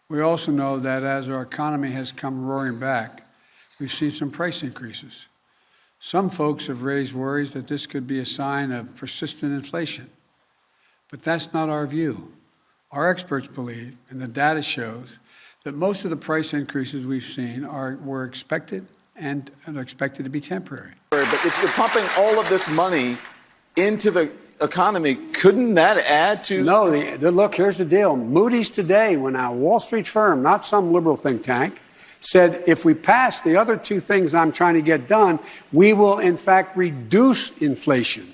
We also know that as our economy has come roaring back, we've seen some price increases. Some folks have raised worries that this could be a sign of persistent inflation. But that's not our view. Our experts believe, and the data shows, that most of the price increases we've seen were expected and are expected to be temporary. But if you're pumping all of this money into the economy, couldn't that add to... No, look, here's the deal. Moody's today, when a Wall Street firm, not some liberal think tank, said if we pass the other two things I'm trying to get done, we will, in fact, reduce inflation.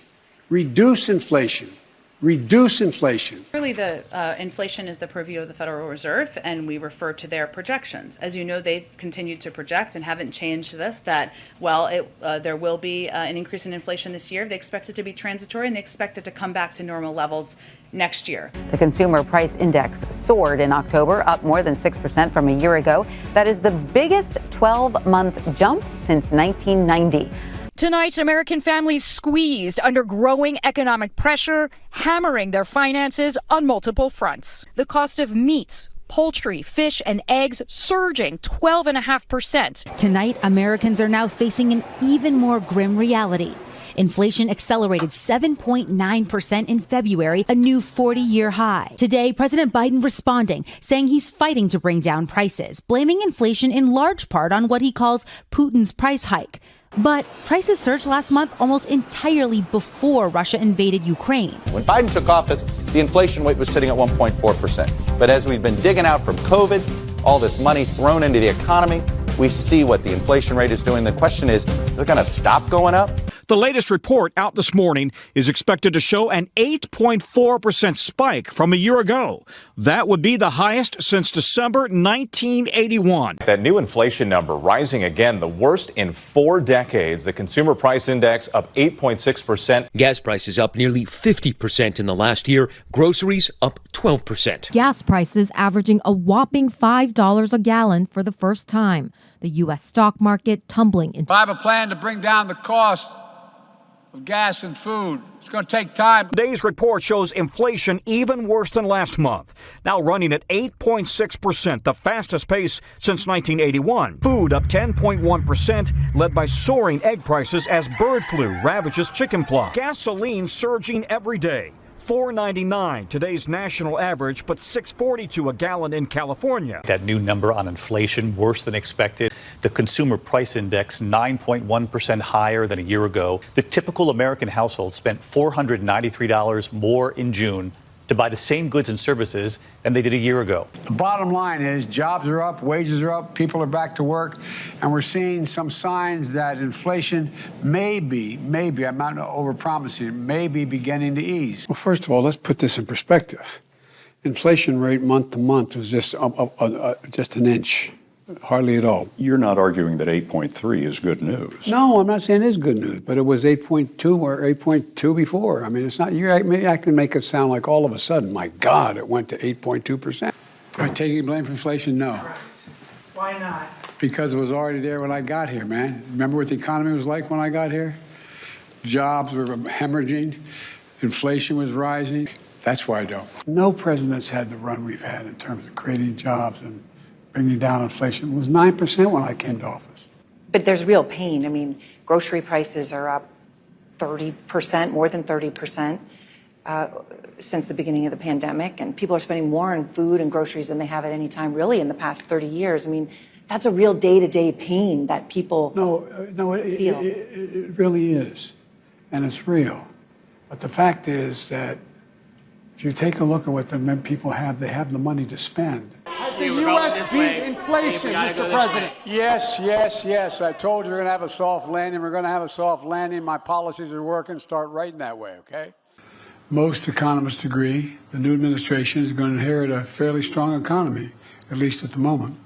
Reduce inflation. Reduce inflation. Clearly, the inflation is the purview of the Federal Reserve, and we refer to their projections. As you know, they've continued to project and haven't changed this, that, there will be an increase in inflation this year. They expect it to be transitory, and they expect it to come back to normal levels next year. The Consumer Price Index soared in October, up more than 6% from a year ago. That is the biggest 12-month jump since 1990. Tonight, American families squeezed under growing economic pressure, hammering their finances on multiple fronts. The cost of meats, poultry, fish, and eggs surging 12.5%. Tonight, Americans are now facing an even more grim reality. Inflation accelerated 7.9% in February, a new 40-year high. Today, President Biden responding, saying he's fighting to bring down prices, blaming inflation in large part on what he calls Putin's price hike. But prices surged last month almost entirely before Russia invaded Ukraine. When Biden took office, the inflation rate was sitting at 1.4%. But as we've been digging out from COVID, all this money thrown into the economy, we see what the inflation rate is doing. The question is it going to stop going up? The latest report out this morning is expected to show an 8.4% spike from a year ago. That would be the highest since December 1981. That new inflation number rising again, the worst in 4 decades. The Consumer Price Index up 8.6%. Gas prices up nearly 50% in the last year. Groceries up 12%. Gas prices averaging a whopping $5 a gallon for the first time. The U.S. stock market tumbling into... I have a plan to bring down the cost of gas and food. It's going to take time. Today's report shows inflation even worse than last month, now running at 8.6%, the fastest pace since 1981. Food up 10.1%, led by soaring egg prices as bird flu ravages chicken flock. Gasoline surging every day. $4.99, today's national average, but $6.42 a gallon in California. That new number on inflation, worse than expected. The Consumer Price Index, 9.1% higher than a year ago. The typical American household spent $493 more in June to buy the same goods and services than they did a year ago. The bottom line is jobs are up, wages are up, people are back to work, and we're seeing some signs that inflation maybe, I'm not overpromising, may be beginning to ease. Well, first of all, let's put this in perspective. Inflation rate month to month was just an inch. Hardly at all. You're not arguing that 8.3 is good news. No, I'm not saying it is good news, but it was 8.2 or 8.2 before. I mean, it's not, I can make it sound like all of a sudden, my God, it went to 8.2%. Am I taking blame for inflation? No. Why not? Because it was already there when I got here, man. Remember what the economy was like when I got here? Jobs were hemorrhaging, inflation was rising. That's why I don't. No president's had the run we've had in terms of creating jobs and bringing down inflation. It was 9% when I came to office. But there's real pain. I mean, grocery prices are up 30%, more than 30% since the beginning of the pandemic. And people are spending more on food and groceries than they have at any time, really, in the past 30 years. I mean, that's a real day-to-day pain that people feel. It really is. And it's real. But the fact is that if you take a look at what the people have, they have the money to spend. Has the U.S. beat inflation, Mr. President? Yes. I told you we're going to have a soft landing. We're going to have a soft landing. My policies are working. Start right in that way, okay? Most economists agree the new administration is going to inherit a fairly strong economy, at least at the moment.